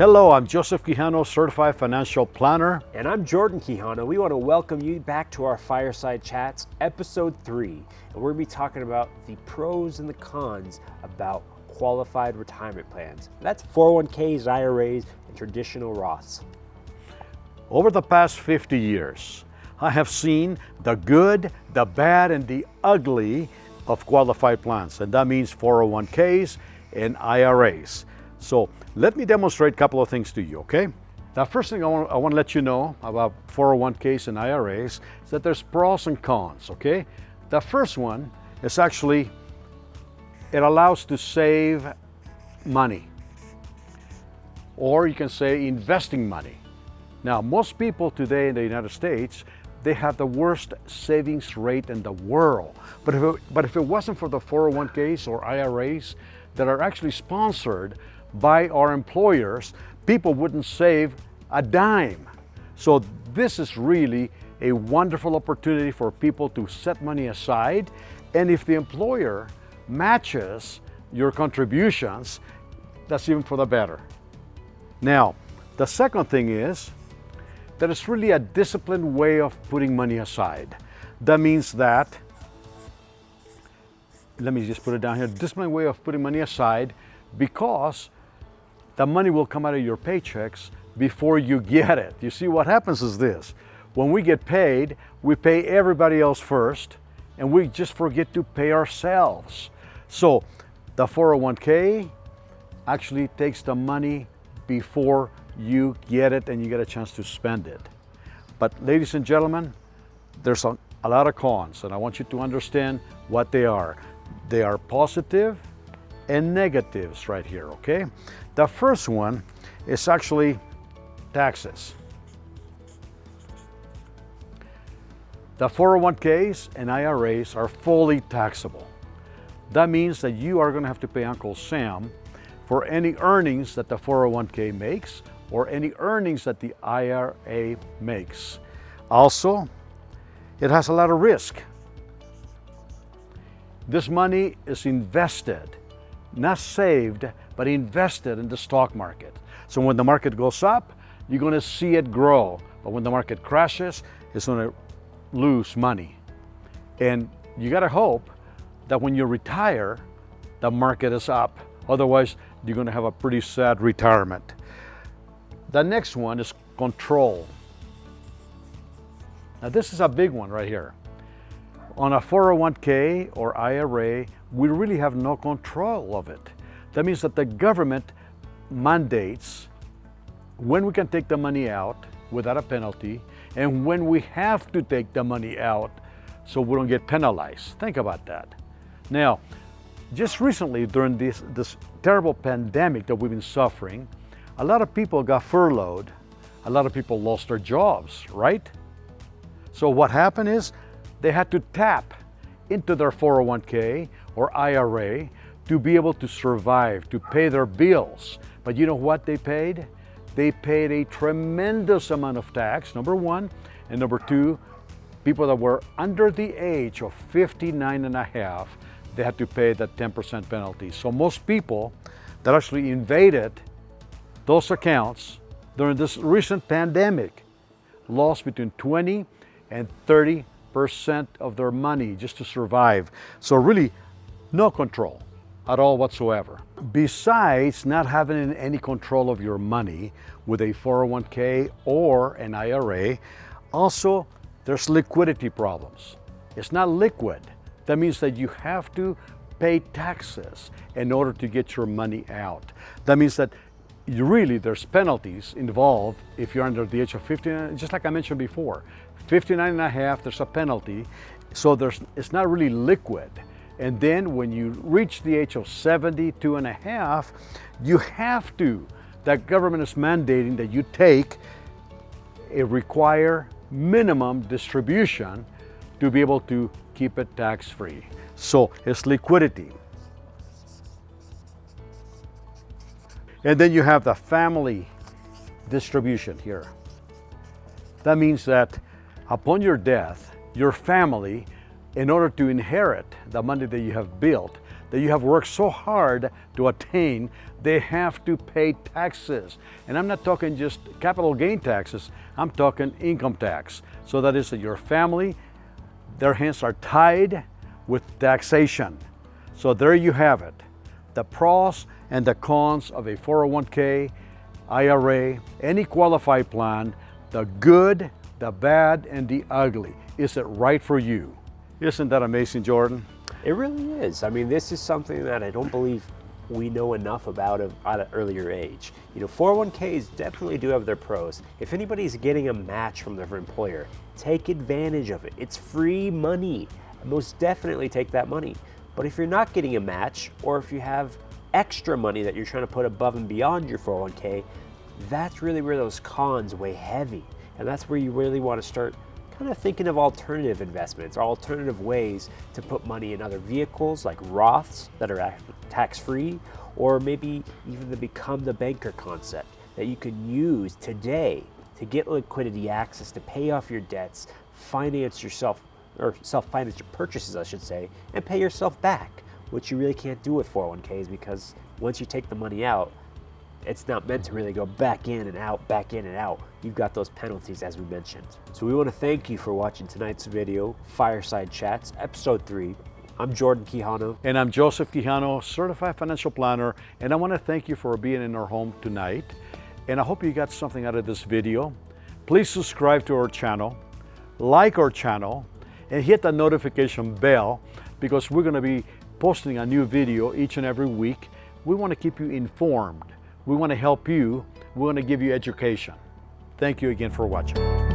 Hello, I'm Joseph Quijano, Certified Financial Planner. And I'm Jordan Quijano. We want to welcome you back to our Fireside Chats, Episode 3. And we're going to be talking about the pros and the cons about qualified retirement plans. That's 401ks, IRAs, and traditional Roths. Over the past 50 years, I have seen the good, the bad, and the ugly of qualified plans. And that means 401ks and IRAs. So let me demonstrate a couple of things to you, okay? The first thing I want to let you know about 401ks and IRAs is that there's pros and cons, okay? The first one is actually, it allows to save money. Or you can say investing money. Now, most people today in the United States, they have the worst savings rate in the world. But if it wasn't for the 401ks or IRAs that are actually sponsored by our employers, people wouldn't save a dime. So this is really a wonderful opportunity for people to set money aside. And if the employer matches your contributions, that's even for the better. Now, the second thing is that it's really a disciplined way of putting money aside. That means that, let me just put it down here, disciplined way of putting money aside, because the money will come out of your paychecks before you get it. You see, what happens is this: when we get paid, we pay everybody else first, and we just forget to pay ourselves. So the 401k actually takes the money before you get it and you get a chance to spend it. But ladies and gentlemen, there's a lot of cons, and I want you to understand what they are. They are positive and negatives right here, okay? The first one is actually taxes. The 401ks and IRAs are fully taxable. That means that you are going to have to pay Uncle Sam for any earnings that the 401k makes or any earnings that the IRA makes. Also, it has a lot of risk. This money is invested, not saved, but invested in the stock market. So when the market goes up, you're going to see it grow. But when the market crashes, it's going to lose money. And you got to hope that when you retire, the market is up. Otherwise, you're going to have a pretty sad retirement. The next one is control. Now this is a big one right here. On a 401k or IRA, we really have no control of it. That means that the government mandates when we can take the money out without a penalty and when we have to take the money out so we don't get penalized. Think about that. Now, just recently during this terrible pandemic that we've been suffering, a lot of people got furloughed. A lot of people lost their jobs, right? So what happened is they had to tap into their 401k or IRA to be able to survive, to pay their bills. But you know what they paid? They paid a tremendous amount of tax, number one. And number two, people that were under the age of 59 and a half, they had to pay that 10% penalty. So most people that actually invaded those accounts during this recent pandemic lost between 20 and 30% of their money just to survive. So really, no control at all whatsoever. Besides not having any control of your money with a 401k or an IRA, also there's liquidity problems. It's not liquid. That means that you have to pay taxes in order to get your money out. That means that there's penalties involved if you're under the age of 59, just like I mentioned before. 59 and a half, there's a penalty. So it's not really liquid. And then when you reach the age of 72 and a half, you have to, that government is mandating that you take a required minimum distribution to be able to keep it tax-free. So it's liquidity. And then you have the family distribution here. That means that upon your death, your family, in order to inherit the money that you have built, that you have worked so hard to attain, they have to pay taxes. And I'm not talking just capital gain taxes, I'm talking income tax. So that is that your family, their hands are tied with taxation. So there you have it, the pros and the cons of a 401k, IRA, any qualified plan, the good, the bad, and the ugly. Is it right for you? Isn't that amazing, Jordan? It really is. I mean, this is something that I don't believe we know enough about at an earlier age. 401ks definitely do have their pros. If anybody's getting a match from their employer, take advantage of it. It's free money. Most definitely take that money. But if you're not getting a match, or if you have extra money that you're trying to put above and beyond your 401k, that's really where those cons weigh heavy. And that's where you really want to start kind of thinking of alternative investments, or alternative ways to put money in other vehicles like Roths that are tax-free, or maybe even the become the banker concept that you can use today to get liquidity access to pay off your debts, finance yourself, or self-finance your purchases, I should say, and pay yourself back, which you really can't do with 401ks, because once you take the money out, it's not meant to really go back in and out, back in and out. You've got those penalties, as we mentioned. So we want to thank you for watching tonight's video, Fireside Chats, Episode 3. I'm Jordan Quijano. And I'm Joseph Quijano, Certified Financial Planner, and I want to thank you for being in our home tonight. And I hope you got something out of this video. Please subscribe to our channel, like our channel, and hit the notification bell, because we're going to be posting a new video each and every week. We want to keep you informed. We want to help you. We want to give you education. Thank you again for watching.